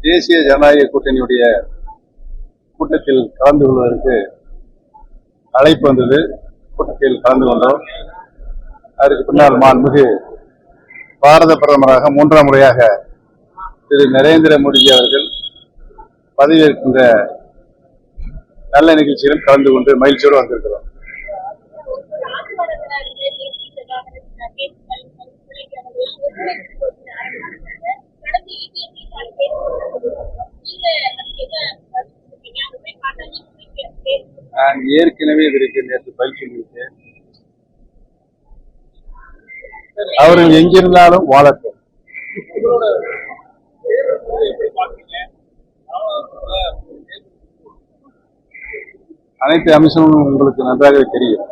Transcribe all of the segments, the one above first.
தேசிய ஜனநாயக கூட்டணியுடைய கூட்டத்தில் கலந்து கொள்வதற்கு அழைப்பு வந்தது. கூட்டத்தில் கலந்து கொண்டோம். அதற்கு பின்னால் மாண்புமிகு பாரத பிரதமராக 3ஆம் முறையாக திரு நரேந்திர மோடி அவர்கள் பதவியேற்கின்ற நல்ல நிகழ்ச்சியிலும் கலந்து கொண்டு மகிழ்ச்சியோடு வந்திருக்கிறோம். நான் ஏற்கனவே இதற்கு நேற்று பயிற்சி கொடுத்தேன். அவர்கள் எங்கிருந்தாலும் வாழட்டும். அனைத்து அம்சங்களும் உங்களுக்கு நன்றாக தெரியும்.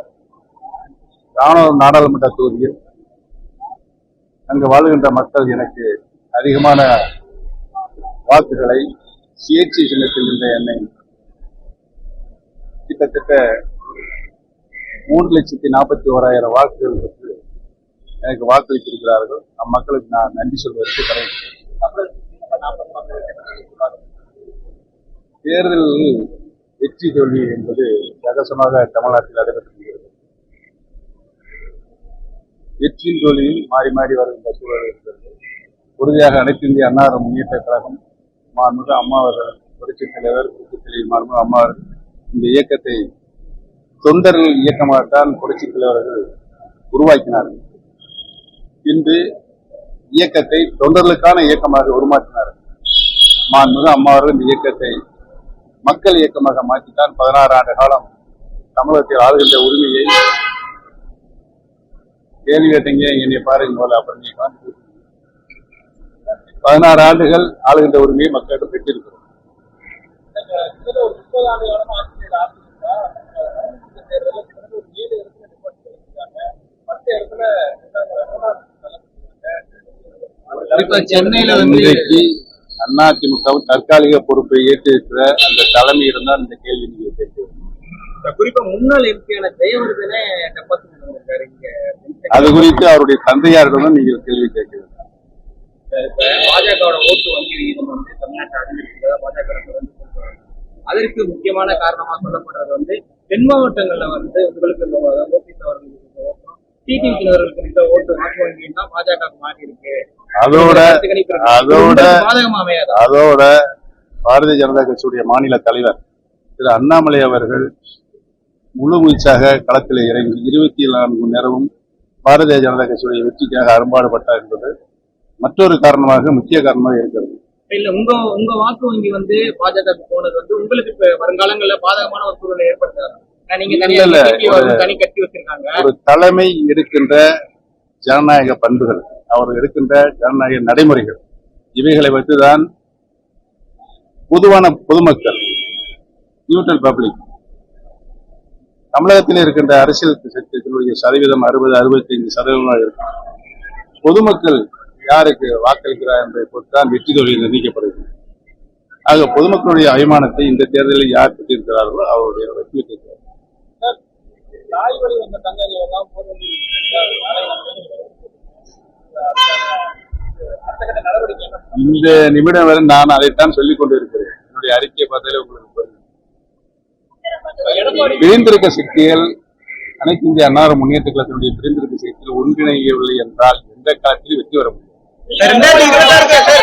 ராணுவ நாடாளுமன்ற தொகுதியில் அங்கு வாழ்கின்ற மக்கள் எனக்கு அதிகமான வாக்குகளை சுயேட்சை சின்னத்தில் இருந்த என்னை கிட்டத்தட்ட 3,41,000 வாக்குகள் பெற்று எனக்கு வாக்களித்திருக்கிறார்கள். அம்மக்களுக்கு நான் நன்றி சொல்வதற்கு கடமை. தேர்தலில் வெற்றி தோல்வி என்பது ரகசியமாக தமிழ்நாட்டில் நடைபெற்றிருக்கிறது. வெற்றியின் தோல்வியில் மாறி மாறி வருகின்ற சூழல் இருக்கிறது. உறுதியாக அனைத்து இந்திய அண்ணா முன்னேற்ற கழகம் மாண்புமிகு அம்மா அவர்கள், புரட்சித் தலைவர் மாண்புமிகு அம்மா அவர்கள் இந்த இயக்கத்தை தொண்டர்கள் இயக்கமாகத்தான் புரட்சித் தலைவர்கள் உருவாக்கினார்கள். பின்பு இயக்கத்தை தொண்டர்களுக்கான இயக்கமாக உருமாற்றினார்கள். மாண்புமிகு அம்மா அவர்கள் இந்த இயக்கத்தை மக்கள் இயக்கமாக மாற்றித்தான் 16 ஆண்டு காலம் தமிழகத்தில் ஆளுகின்ற உரிமையை கேள்வி கேட்டீங்க, என்னை பாருங்க போல அப்புறம் நீங்க 16 ஆண்டுகள் ஆளுகின்ற உரிமையை மக்களிடம் பெற்றிருக்கிறோம். சென்னையில இன்றைக்கு அதிமுக தற்காலிக பொறுப்பை ஏற்றிருக்கிற அந்த தலைமை இருந்தால் இந்த கேள்வி நீங்க கேட்கிறீங்க. குறிப்பா முன்னாள் எம்பியான ஜெயவர்தனே அது குறித்து அவருடைய தந்தையாரிடம் நீங்கள் கேள்வி கேட்கிறீங்க. பாஜகவோட ஓட்டு வங்கி விகிதம் வந்து தமிழ்நாட்டை அதிகரிக்கிறதா பாஜக அதற்கு முக்கியமான காரணமா சொல்லப்படுறது வந்து தென் மாவட்டங்கள்ல வந்து உங்களுக்கு ஓபிஎஸ் அவர்களுக்கு ஓட்டம், டிடிவியினர்களுக்கு இந்த ஓட்டு வாக்கு வங்கின்னா பாஜக மாறி இருக்கு. அதோட பாரதிய ஜனதா கட்சியுடைய மாநில தலைவர் திரு அண்ணாமலை அவர்கள் முழு மூச்சாக களத்தில் இறங்கி 24 மணி நேரமும் பாரதிய ஜனதா கட்சியுடைய வெற்றிக்காக அரும்பாடுபட்டார் என்பது மற்றொரு காரணமாக, முக்கிய காரணமாக இருக்கிறது. இல்ல உங்க வாக்கு வங்கி வந்து பாஜக போனது வந்து உங்களுக்கு இப்ப வருங்காலங்களில் பாதகமான ஒரு சூழலை ஏற்படுத்தாது. ஒரு தலைமை எடுக்கின்ற ஜனநாயக பண்புகள், அவர் எடுக்கின்ற ஜனநாயக நடைமுறைகள், இவைகளை வைத்துதான் பொதுவான பொதுமக்கள், நியூட்ரல் பப்ளிக், தமிழகத்தில் இருக்கின்ற அரசியல் சக்திகளுடைய சதவீதம் 60-65% இருக்கும். பொதுமக்கள் யாருக்கு வாக்களிக்கிறார் என்பதை பொறுத்தான் வெற்றி தோல்வி நிர்ணயிக்கப்படுகிறது. ஆக பொதுமக்களுடைய அபிமானத்தை இந்த தேர்தலில் யார் பெற்றிருக்கிறார்களோ அவருடைய வெற்றி பெற்றிருக்கிறார். இந்த நிமிடம் வரை நான் அதைத்தான் சொல்லிக் கொண்டு இருக்கிறேன். என்னுடைய அறிக்கையை பார்த்தாலே உங்களுக்கு பிரிந்திருக்க சக்திகள் அனைத்து இந்திய அண்ணா முன்னேற்ற கழகத்தினுடைய பிரிந்திருக்க சக்திகள் ஒன்றிணையவில்லை என்றால் எந்த காலத்திலும் வெற்றி வர முடியும்.